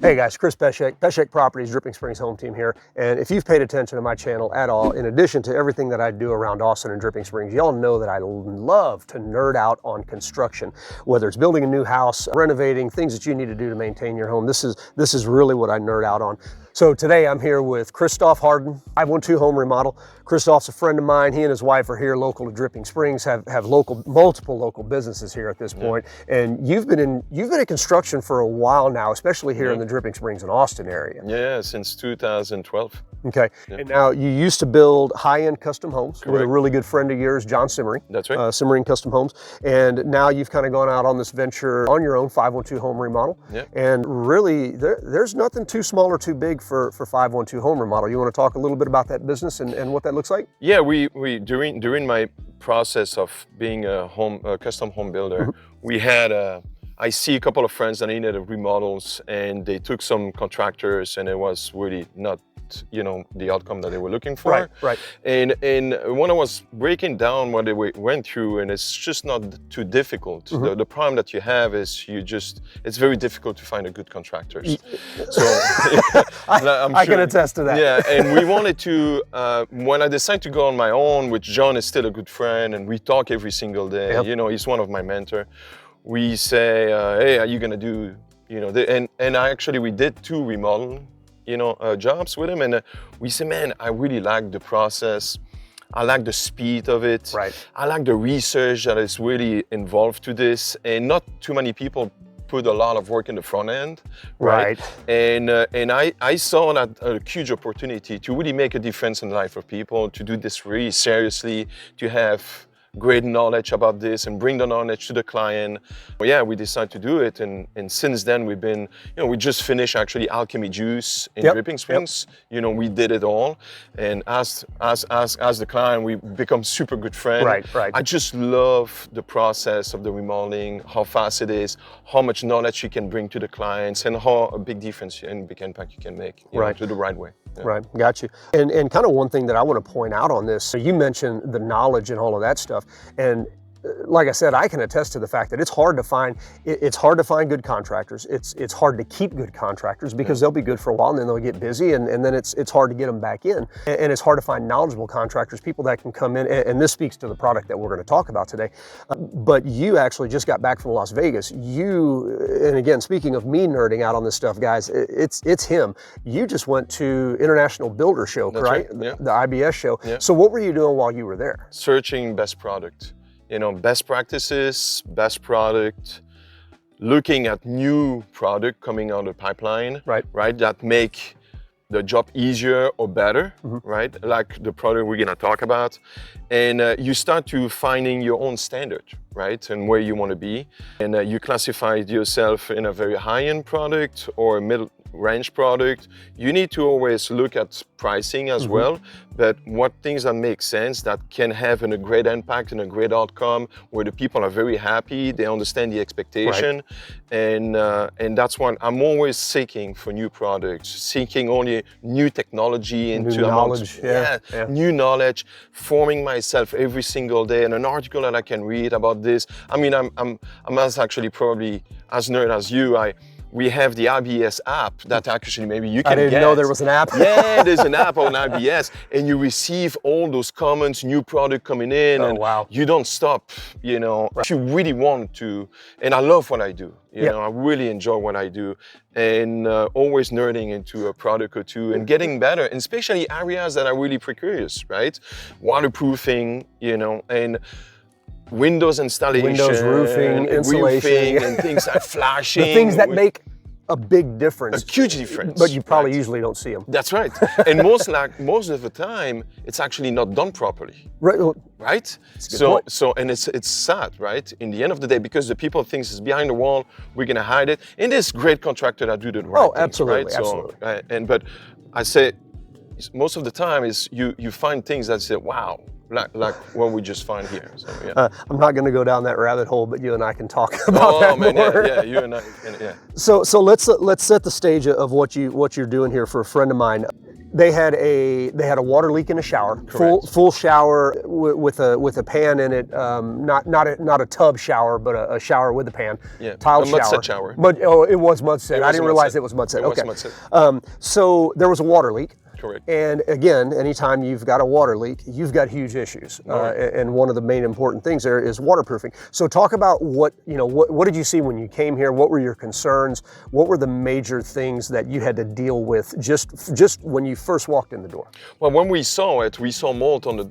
Hey guys, Chris Pesek, Pesek Properties, Dripping Springs Home Team here. And if you've paid attention to my channel at all, in addition to everything that I do around Austin and Dripping Springs, y'all know that I love to nerd out on construction. Whether it's building a new house, renovating, things that you need to do to maintain your home, this is really what I nerd out on. So today I'm here with Christoph Harden, 512 Home Remodel. Christoph's a friend of mine. He and his wife are here local to Dripping Springs, have multiple local businesses here at this point. And you've been in construction for a while now, especially here in the Dripping Springs and Austin area. Yeah, since 2012. Okay, and now you used to build high-end custom homes with a really good friend of yours, John Simmering. That's right. Simmering Custom Homes. And now you've kind of gone out on this venture on your own, 512 Home Remodel. Yeah. And really, there's nothing too small or too big for 512 Home Remodel. You want to talk a little bit about that business and what that looks like? Yeah, we during my process of being a custom home builder, we had I see a couple of friends that needed remodels, and they took some contractors, and it was really not, the outcome that they were looking for. Right. And when I was breaking down what they went through, and it's just not too difficult. The problem that you have is it's very difficult to find a good contractors. So I can attest to that. Yeah, and we wanted to, when I decided to go on my own, which John is still a good friend, and we talk every single day. Yep. He's one of my mentors. We say, hey, are you gonna do, we did 2 remodel, jobs with him, and we say, man, I really like the process. I like the speed of it. Right. I like the research that is really involved to this, and not too many people put a lot of work in the front end, right? And I saw that a huge opportunity to really make a difference in the life of people, to do this really seriously, to have great knowledge about this and bring the knowledge to the client. Well, yeah, we decided to do it, and since then we've been, we just finished actually Alchemy Juice in Dripping Springs. We did it all, and as the client, we become super good friends. Right. I just love the process of the remodeling, how fast it is, how much knowledge you can bring to the clients, and how a big difference and big impact you can make to the right way. Yeah. Right, got you. And kind of one thing that I want to point out on this, so you mentioned the knowledge and all of that stuff, and like I said, I can attest to the fact that it's hard to find good contractors. It's hard to keep good contractors because they'll be good for a while and then they'll get busy, and then it's hard to get them back in. And it's hard to find knowledgeable contractors, people that can come in, and this speaks to the product that we're going to talk about today. But you actually just got back from Las Vegas. And again, speaking of me nerding out on this stuff, guys, it's him. You just went to International Builder Show, right? Yeah. The IBS show. Yeah. So what were you doing while you were there? Searching best product. Best practices, best product, looking at new product coming out of the pipeline, right? That make the job easier or better, right? Like the product we're gonna talk about. And you start to finding your own standard, right? And where you wanna be. And you classify yourself in a very high-end product or a middle-range product. You need to always look at pricing as well, but what things that make sense, that can have a great impact and a great outcome, where the people are very happy, they understand the expectation, and that's what I'm always seeking for new products, seeking only new technology into new knowledge, new knowledge, forming myself every single day, and an article that I can read about this. I mean, I'm as actually probably as nerd as you. We have the IBS app that actually maybe you can get. I didn't know there was an app. Yeah, there's an app on IBS, and you receive all those comments, new product coming in, and you don't stop, If you really want to, and I love what I do, I really enjoy what I do, and always nerding into a product or two and getting better, and especially areas that are really precarious, right? Waterproofing, and windows installation, windows, roofing, insulation, and things like flashing. The things that make a big difference. A huge difference. But you probably usually don't see them. That's right. And most of the time, it's actually not done properly. Right? So it's sad, right? In the end of the day, because the people think it's behind the wall, we're gonna hide it. And there's great contractor that do the right things, absolutely, right? absolutely. But I say, most of the time is you find things that say, wow, like what we just find here. So, I'm not going to go down that rabbit hole, but you and I can talk about that more. Yeah, you and I, So let's set the stage of what you're doing here for a friend of mine. They had a water leak in the shower, full shower with a pan in it, not a tub shower, but a shower with a pan, tiled a mud set shower. But it was mud set. I didn't realize it was mud set. Okay. So there was a water leak. Correct. And again, anytime you've got a water leak, you've got huge issues. And one of the main important things there is waterproofing. So talk about what did you see when you came here? What were your concerns? What were the major things that you had to deal with just when you first walked in the door? Well, when we saw it, we saw mold on the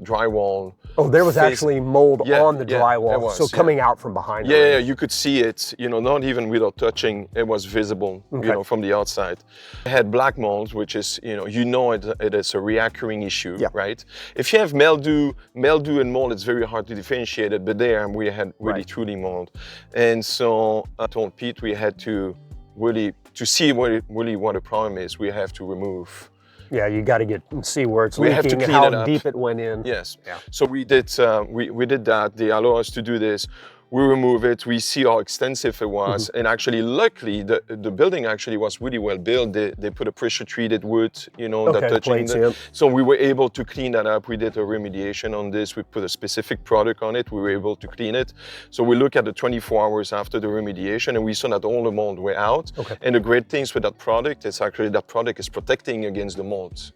drywall. Oh, there was actually mold on the drywall, so coming out from behind. Yeah, you could see it. Not even without touching, it was visible. From the outside. It had black mold, which is, it is a reoccurring issue, right? If you have mildew and mold, it's very hard to differentiate it, but there we had really truly mold. And so I told Pete we had to really, to see what the problem is, we have to remove. Yeah, you got to see where it's leaking and how deep it went in. Yes. Yeah. So we did we did that. They allow us to do this. We remove it, we see how extensive it was, and actually, luckily, the building actually was really well built. They put a pressure-treated wood, that touching so we were able to clean that up. We did a remediation on this. We put a specific product on it. We were able to clean it. So we look at the 24 hours after the remediation, and we saw that all the mold were out. And the great things with that product is actually that product is protecting against the molds.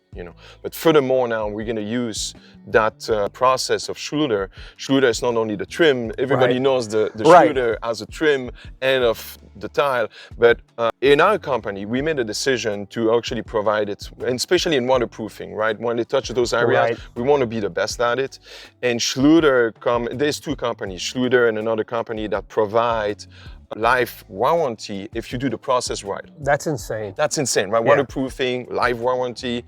But furthermore, now we're going to use that process of Schluter. Schluter is not only the trim. Everybody knows the Schluter as a trim and of the tile. But in our company, we made a decision to actually provide it, and especially in waterproofing, right? When they touch those areas, we want to be the best at it. And Schluter, there's two companies, Schluter and another company that provide life warranty if you do the process right. That's insane. That's insane, right? Waterproofing, life warranty,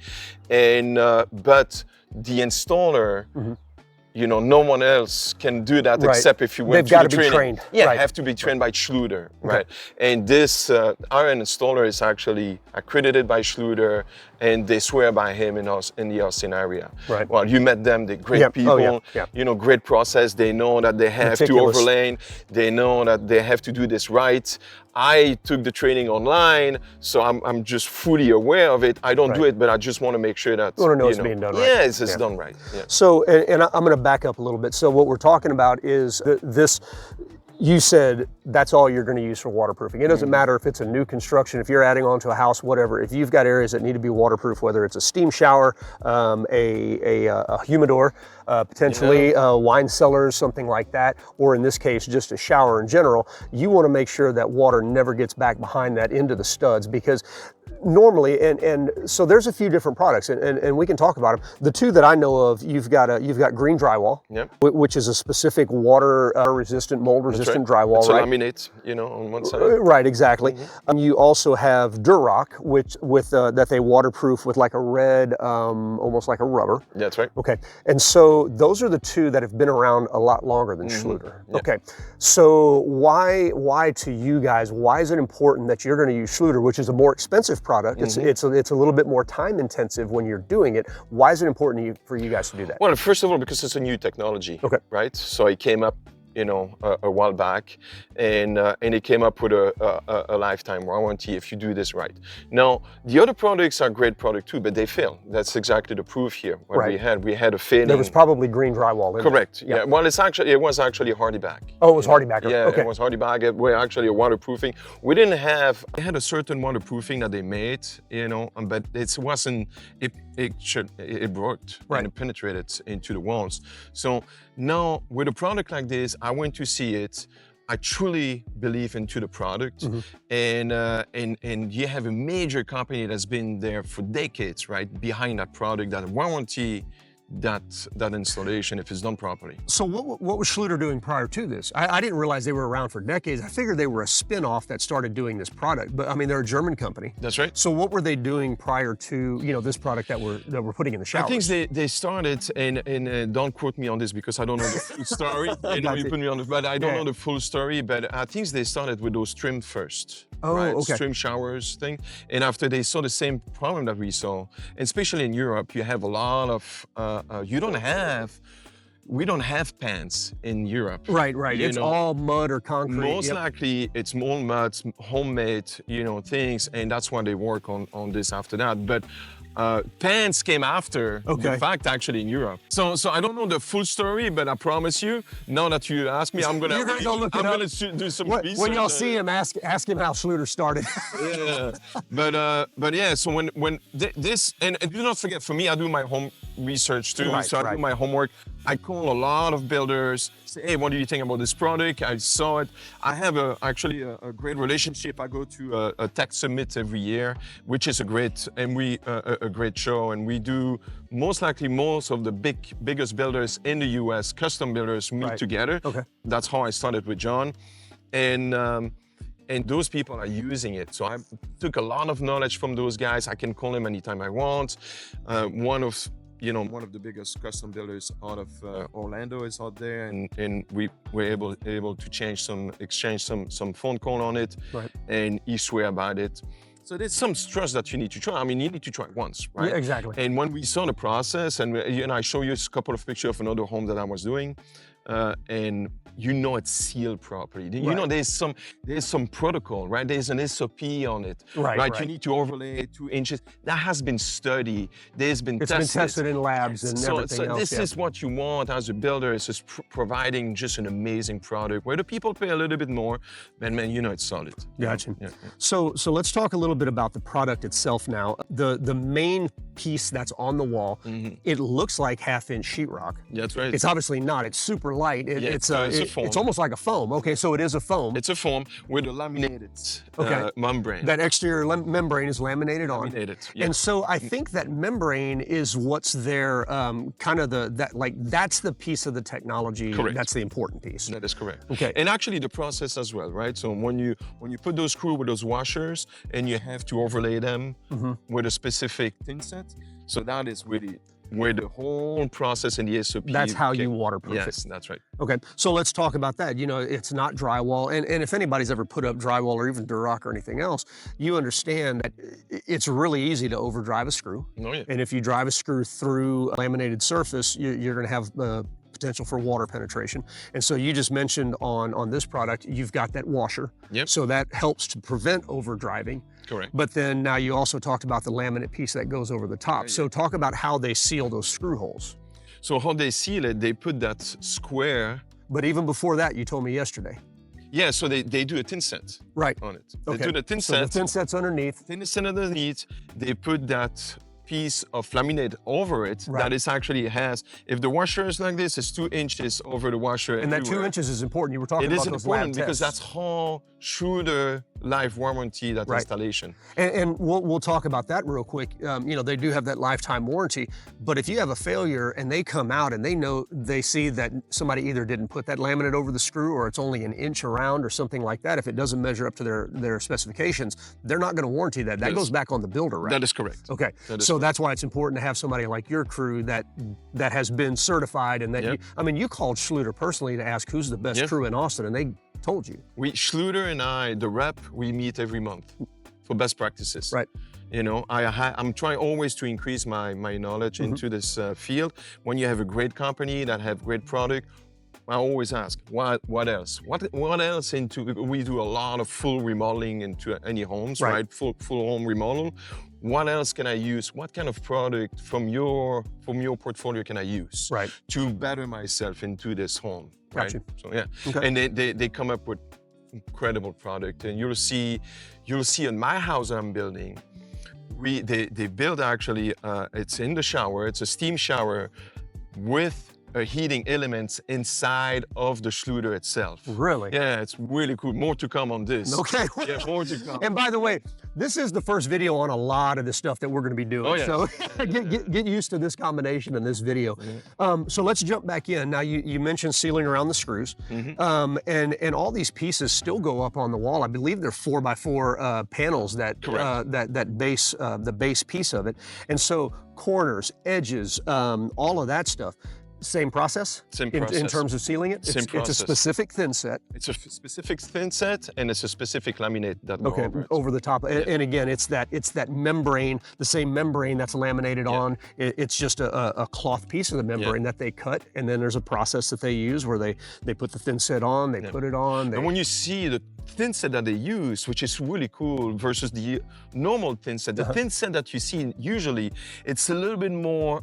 and but the installer, no one else can do that except if you went through the training. They've got to be trained. Yeah, have to be trained by Schluter, right? And this, our installer is actually accredited by Schluter, and they swear by him in the Austin area. Right. Well, you met them, they're great people, great process. They know that they have to overlay. They know that they have to do this right. I took the training online, so I'm just fully aware of it. I don't do it, but I just want to make sure that it's being done right. Yeah, it's done right. Yeah. So, and I'm going to back up a little bit. So what we're talking about is this. You said that's all you're going to use for waterproofing. It doesn't matter if it's a new construction, if you're adding on to a house, whatever. If you've got areas that need to be waterproof, whether it's a steam shower, a humidor, potentially wine cellars, something like that, or in this case, just a shower in general, you want to make sure that water never gets back behind that into the studs, because normally, and so there's a few different products, and we can talk about them. The two that I know of, you've got green drywall, which is a specific water resistant, mold resistant drywall. It's a laminate, on one side. Right, exactly. You also have Durock, which that they waterproof with like a red, almost like a rubber. That's right. Okay, and so those are the two that have been around a lot longer than Schluter. Okay, so why to you guys? Why is it important that you're going to use Schluter, which is a more expensive product? It's a little bit more time intensive when you're doing it. Why is it important for you guys to do that? Well, first of all, because it's a new technology. Right. So it came up a while back, and it came up with a lifetime warranty if you do this right. Now, the other products are great products too, but they fail. That's exactly the proof here. What we had a failing. There was probably green drywall in Correct. It. Yeah. Well, it was actually a hardy back. Oh, it was hardy back. Yeah, it was hardy back. It was actually a waterproofing. We didn't have. They had a certain waterproofing that they made, but it wasn't. It worked and it penetrated into the walls. So now with a product like this, I went to see it. I truly believe into the product, and you have a major company that's been there for decades, right, behind that product, that warranty, that installation if it's done properly. So what was Schluter doing prior to this? I didn't realize they were around for decades. I figured they were a spin-off that started doing this product, but I mean, they're a German company. That's right. So what were they doing prior to this product that we're putting in the showers? I think they started, and don't quote me on this because I don't know the full story. You put me on but I don't know the full story. But I think they started with those trim first. Oh, right? okay. Trim showers thing, and after they saw the same problem that we saw, and especially in Europe, you have a lot of you don't have we don't have pans in Europe. Right. It's all mud or concrete. Most likely it's more mud, homemade, things, and that's why they work on this after that. But pans came after the fact, actually, in Europe. So I don't know the full story, but I promise you, now that you ask me, I'm gonna go look it up. Do some research. When y'all see him, ask him how Schluter started. Yeah, but yeah. So when this, and do not forget, for me, I do my home research too. I do my homework. I call a lot of builders, say, hey, what do you think about this product? I saw it. I have actually a great relationship. I go to a tech summit every year, which is a great show, and we do most of the biggest builders in the US, custom builders, meet together. Okay. That's how I started with John, and those people are using it. So I took a lot of knowledge from those guys. I can call them anytime I want. One of the biggest custom builders out of Orlando is out there, and we were able to exchange some phone call on it, and he swear about it. So there's some trust that you need to try. I mean, you need to try it once, right? Yeah, exactly. And when we saw the process, and I show you a couple of pictures of another home that I was doing, and it's sealed properly. There's some protocol, right? There's an SOP on it, right? You need to overlay 2 inches. That has been studied. It's been tested in labs and everything else. This is what you want as a builder. It's just providing just an amazing product where the people pay a little bit more, but man, it's solid. Gotcha. Yeah. So let's talk a little bit about the product itself now. The main piece that's on the wall, it looks like 1/2-inch sheetrock. That's right. It's obviously not. It's super light. It's a foam. It's almost like a foam. Okay, so it is a foam. It's a foam with a laminated membrane. That exterior membrane is laminated on. Laminated, yeah. And so I think that membrane is what's there, that's the piece of the technology. Correct. That's the important piece. That is correct. Okay. And actually the process as well, right? So when you put those screws with those washers, and you have to overlay them with a specific thin set, so that is really where the whole process in the SOP. That's how you waterproof it. Yes, that's right. Okay, so let's talk about that. It's not drywall, and if anybody's ever put up drywall or even Durock or anything else, you understand that it's really easy to overdrive a screw. Oh, yeah. And if you drive a screw through a laminated surface, you're going to have potential for water penetration. And so you just mentioned on this product, you've got that washer. Yep. So that helps to prevent overdriving. Correct. But then now you also talked about the laminate piece that goes over the top. So talk about how they seal those screw holes. So how they seal it, they put that square. But even before that, you told me yesterday. Yeah, so they do a thin set on it. They do the thin set. So the thin set's underneath. Thin set underneath. They put that piece of laminate over it that is actually if the washer is like this, it's 2 inches over the washer. And that 2 inches is important. You were talking about those lab tests. It is important because that's how Schluter life warranty that installation. And we'll talk about that real quick. They do have that lifetime warranty, but if you have a failure and they come out and they see that somebody either didn't put that laminate over the screw or it's only 1 inch around or something like that, if it doesn't measure up to their specifications, they're not going to warranty that. That goes back on the builder, right? That is correct. Okay, so that's why it's important to have somebody like your crew that has been certified and that you called Schluter personally to ask who's the best crew in Austin, and they told you. Schluter and I, the rep, we meet every month for best practices. Right. I'm trying always to increase my knowledge into this field. When you have a great company that have great product, I always ask, what else? What else we do a lot of full remodeling into any homes, right? Full home remodel. What else can I use? What kind of product from your portfolio can I use to better myself into this home? Right? Gotcha. So yeah, and they come up with incredible product, and you'll see in my house that I'm building, they build actually it's in the shower. It's a steam shower with heating elements inside of the Schluter itself. Really? Yeah, it's really cool. More to come on this. Okay. Yeah, more to come. And by the way, this is the first video on a lot of the stuff that we're going to be doing. Oh, yes. So get used to this combination in this video. So let's jump back in. Now you mentioned sealing around the screws, and all these pieces still go up on the wall. I believe they're 4x4 panels that the base piece of it, and so corners, edges, all of that stuff. Same process? Same process. In terms of sealing it? Same process. It's a specific thin set. It's a specific thin set, and it's a specific laminate that go over it. Over the top. And again, it's that membrane, the same membrane that's laminated on. It's just a cloth piece of the membrane that they cut, and then there's a process that they use where they put the thin set on, they put it on. And when you see the thin set that they use, which is really cool versus the normal thin set, the thin set that you see usually, it's a little bit more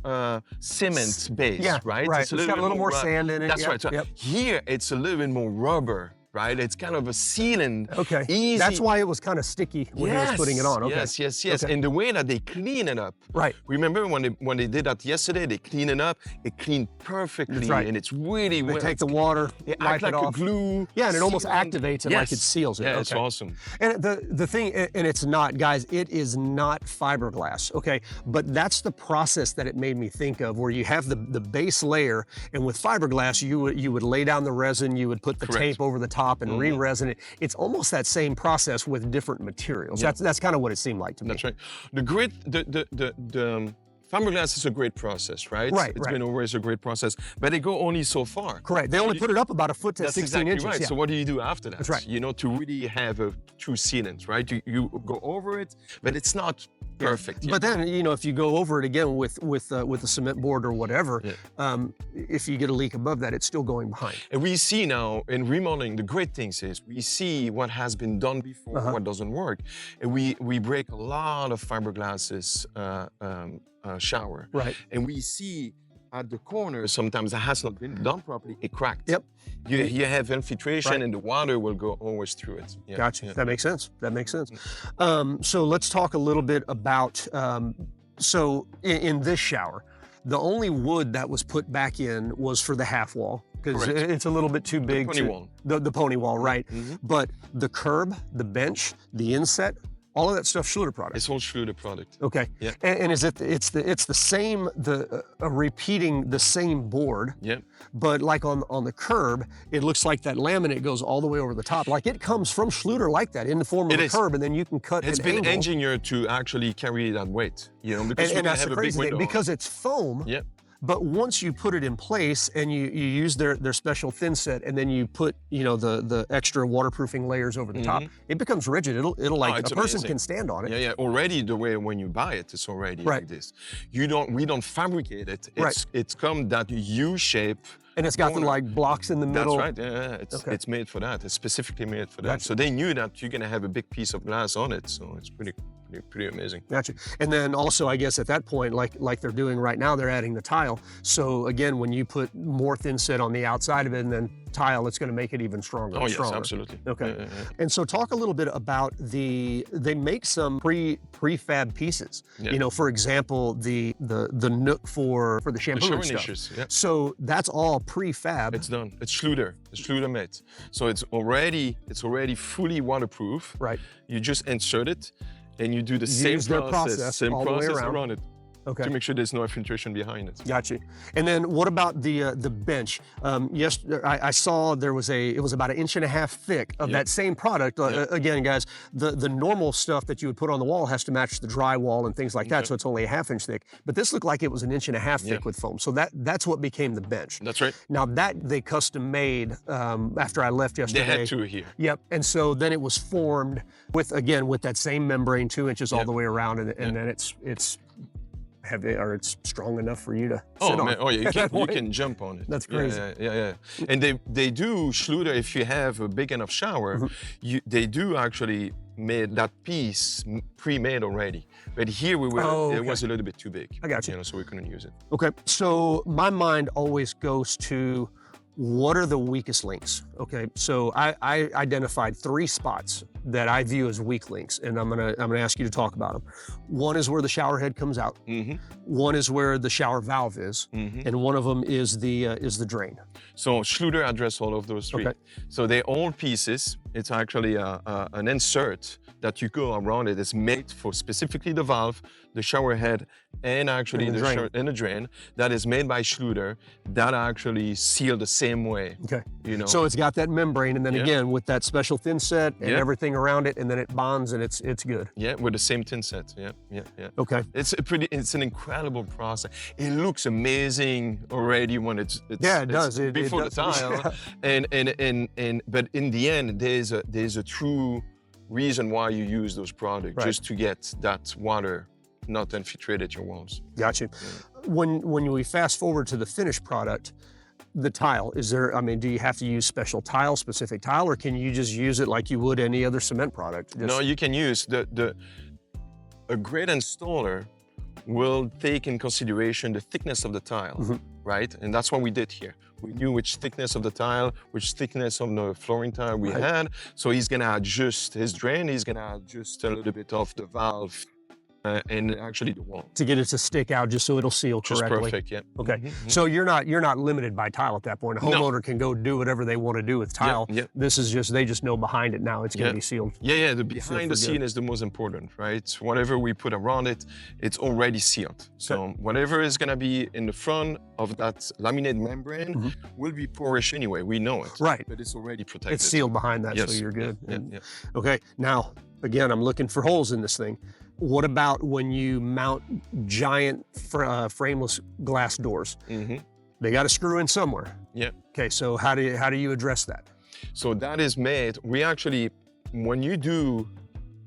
cement based, right? It's got a little more sand in it. That's right. So here, it's a little bit more rubber, right? It's kind of a sealant. Okay. Easy. That's why it was kind of sticky when he was putting it on. Okay. Yes. Okay. And the way that they clean it up. Right. Remember when they did that yesterday, they clean it up, it cleaned perfectly. That's right. And it's really They take the water, wipe it off. A glue. Yeah, and it almost activates it like it seals it. Yeah, it's awesome. And the thing, and it's not, guys, it is not fiberglass, okay? But that's the process that it made me think of, where you have the base layer, and with fiberglass, you would lay down the resin, you would put the tape over the top and re-resin it. It's almost that same process with different materials. That's kind of what it seemed like to me. That's right. The fiberglass is a great process, right? It's been always a great process, but they go only so far. Correct. They only put it up about a foot to 16 inches. Right. Yeah. So what do you do after that? That's right. You know, to really have a true sealant, right? You go over it, but it's not perfect. But then, you know, if you go over it again with a cement board or whatever, if you get a leak above that, it's still going behind. And we see now in remodeling, the great things is we see what has been done before, what doesn't work, and we break a lot of fiberglasses shower. Right. And we see at the corner sometimes that has not been done properly, it cracked. Yep. You have infiltration and the water will go always through it. Yeah. Gotcha. Yeah. That makes sense. That makes sense. So let's talk a little bit about, so in this shower, the only wood that was put back in was for the half wall, because it's a little bit too big. The pony wall. The pony wall, right. But the curb, the bench, the inset, all of that stuff, Schluter product. It's all Schluter product. Okay. Yeah. And is it's the same, repeating the same board. Yeah. But like on the curb, it looks like that laminate goes all the way over the top. Like it comes from Schluter like that in the form of a curb, and then you can cut. It's been engineered to actually carry that weight. You know, because and that's the crazy thing, because it's foam. Yeah. But once you put it in place and you use their special thin set, and then you put, you know, the extra waterproofing layers over the top, it becomes rigid. It'll like a person can stand on it. Yeah. Already the way when you buy it, it's already like this. We don't fabricate it. It's come that U shape. And it's got the like blocks in the middle. That's right. Yeah. It's made for that. It's specifically made for that. So they knew that you're gonna have a big piece of glass on it. So it's pretty amazing. Gotcha. And then also, I guess at that point, like they're doing right now, they're adding the tile. So again, when you put more thin set on the outside of it and then tile, it's going to make it even stronger. Oh, yes, absolutely. Okay. Yeah. And so talk a little bit about they make some prefab pieces. Yeah. You know, for example, the nook for the shampoo and stuff. Niches, yeah. So that's all prefab. It's done. It's Schluter. It's Schluter made. So it's already fully waterproof. Right. You just insert it and you do the same process around it. Okay. To make sure there's no infiltration behind it. Gotcha. And then what about the bench? Yes, I saw it was about 1.5 inches thick of that same product. Again, guys, the normal stuff that you would put on the wall has to match the drywall and things like that, so it's only 1/2 inch thick. But this looked like it was 1.5 inches thick with foam. So that's what became the bench. That's right. Now that they custom made after I left yesterday. They had to here. Yep. And so then it was formed with that same membrane, 2 inches all the way around, and then it's heavy, or it's strong enough for you to sit on. Oh yeah, you can jump on it. That's crazy. Yeah. And they do Schluter, if you have a big enough shower, they do actually made that piece pre-made already. But here it was a little bit too big. I got you. You know, so we couldn't use it. Okay, so my mind always goes to, what are the weakest links? Okay, so I identified 3 spots that I view as weak links, and I'm gonna ask you to talk about them. One is where the shower head comes out. One is where the shower valve is, and one of them is the drain. So Schluter addressed all of those 3. Okay. So they're all pieces. It's actually an insert that you go around it. It's made for specifically the valve, the shower head, and actually the drain. That is made by Schluter. That actually sealed the same way. Okay. You know. So it's got that membrane, and then again with that special thin set and everything everything around it, and then it bonds and it's good. Yeah, with the same tin set. Yeah. Okay. It's an incredible process. It looks amazing already when it's yeah, it does. Before it the tile. Yeah. But in the end, there's a true reason why you use those products, right. just to get that water not infiltrated your walls. Gotcha. Yeah. When we fast forward to the finished product, the tile, do you have to use special tile, specific tile, or can you just use it like you would any other cement product? No, you can use a great installer will take in consideration the thickness of the tile, right? And that's what we did here. We knew which thickness of the tile, which thickness of the flooring tile we had. So he's gonna adjust his drain, he's gonna adjust a little bit of the valve and actually the wall. To get it to stick out just so it'll seal correctly. Just perfect, yeah. Okay, so you're not limited by tile at that point. A homeowner can go do whatever they want to do with tile. Yeah. This is just, they just know behind it now it's gonna be sealed. Yeah, the behind the scene is the most important, right? Whatever we put around it, it's already sealed. So whatever is gonna be in the front of that laminated membrane will be porous anyway, we know it. Right. But it's already protected. It's sealed behind that, so you're good. Yeah. Okay, now, again, I'm looking for holes in this thing. What about when you mount giant frameless glass doors? They got to screw in somewhere. Yeah. Okay, so how do you address that? So that is made, we actually, when you do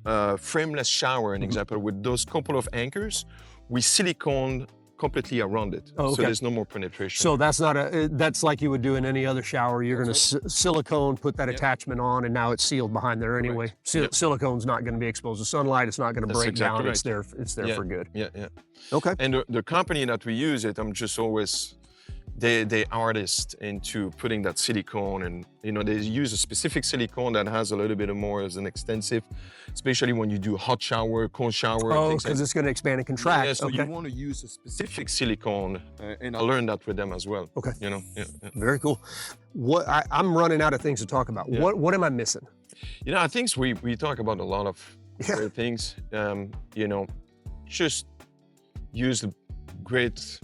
a frameless shower, an example, with those couple of anchors, we silicone completely around it. Oh, okay. So there's no more penetration. So that's that's like you would do in any other shower. You're going to silicone, put that attachment on, and now it's sealed behind there anyway. Silicone's not going to be exposed to sunlight. It's not going to break down. Right. It's there for good. Yeah. Okay. And the company that we use it, I'm just always, they artist into putting that silicone, and they use a specific silicone that has a little bit more as an extensive, especially when you do hot shower, cold shower. Oh, because it's going to expand and contract. Yeah, so you want to use a specific silicone, and I learned that with them as well. Okay. Yeah. Very cool. I'm running out of things to talk about. What am I missing? I think we talk about a lot of great things. Just use the great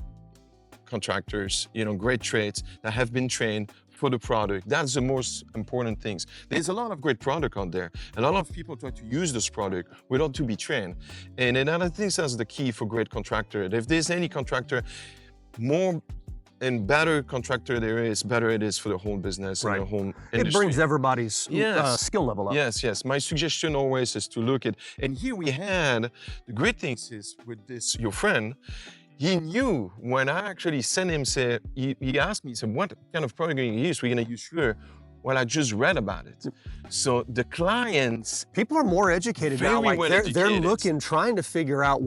contractors, great trades that have been trained for the product. That's the most important things. There's a lot of great product out there. A lot of people try to use this product without to be trained. And another thing that's the key for great contractor. If there's any contractor, more and better contractor there is, better it is for the whole business and the whole industry. It brings everybody's skill level up. Yes. My suggestion always is to look at, and here we had, the great things is with this, your friend, he knew when I actually sent him, he asked me, what kind of product are you going to use? We're going to use Schluter. Well, I just read about it. So the clients... People are more educated now. They're looking, trying to figure out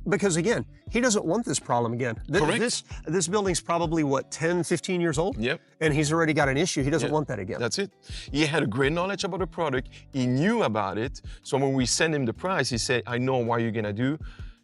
because again, he doesn't want this problem again. This building's probably, 10, 15 years old? Yep. And he's already got an issue. He doesn't want that again. That's it. He had a great knowledge about the product. He knew about it. So when we sent him the price, he said, I know what you're going to do.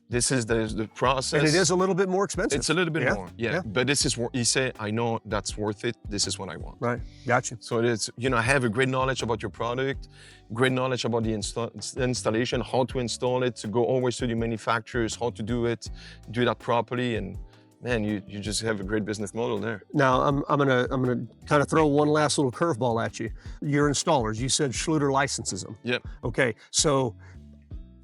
This is the process. And it is a little bit more expensive. It's a little bit more, But this is what he said, I know that's worth it. This is what I want. Right, gotcha. So it's, have a great knowledge about your product, great knowledge about the installation, how to install it, to go always to the manufacturers, how to do it, do that properly, and man, you just have a great business model there. Now, I'm gonna kind of throw one last little curveball at you. Your installers, you said Schluter licenses them. Yep. Okay, so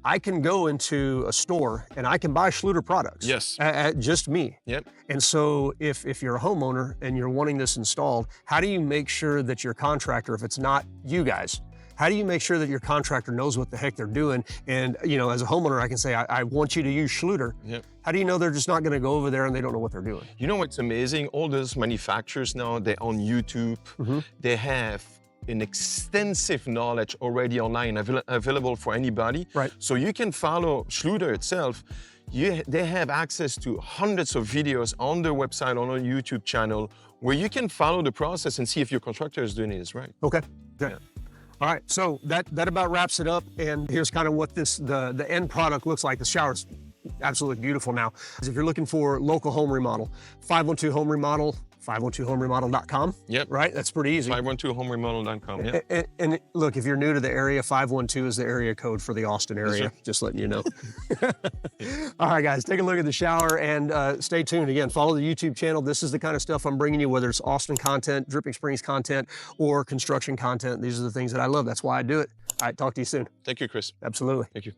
I can go into a store and I can buy Schluter products. Yes. Just me. Yep. And so if you're a homeowner and you're wanting this installed, how do you make sure that your contractor, if it's not you guys, how do you make sure that your contractor knows what the heck they're doing? And as a homeowner, I can say, I want you to use Schluter. Yep. How do you know they're just not gonna go over there and they don't know what they're doing? You know what's amazing? All those manufacturers now, they're on YouTube. They have an extensive knowledge already online available for anybody. Right. So you can follow Schluter itself. They have access to hundreds of videos on their website, on a YouTube channel, where you can follow the process and see if your contractor is doing it right. Okay. Good. Yeah. All right, so that about wraps it up. And here's kind of what the end product looks like. The shower's absolutely beautiful now. If you're looking for local home remodel, 512 Home Remodel, 512homeremodel.com. Yep. Right? That's pretty easy. 512homeremodel.com, yeah. And look, if you're new to the area, 512 is the area code for the Austin area. Yes, just letting you know. All right, guys, take a look at the shower and stay tuned. Again, follow the YouTube channel. This is the kind of stuff I'm bringing you, whether it's Austin content, Dripping Springs content, or construction content. These are the things that I love. That's why I do it. All right, talk to you soon. Thank you, Chris. Absolutely. Thank you.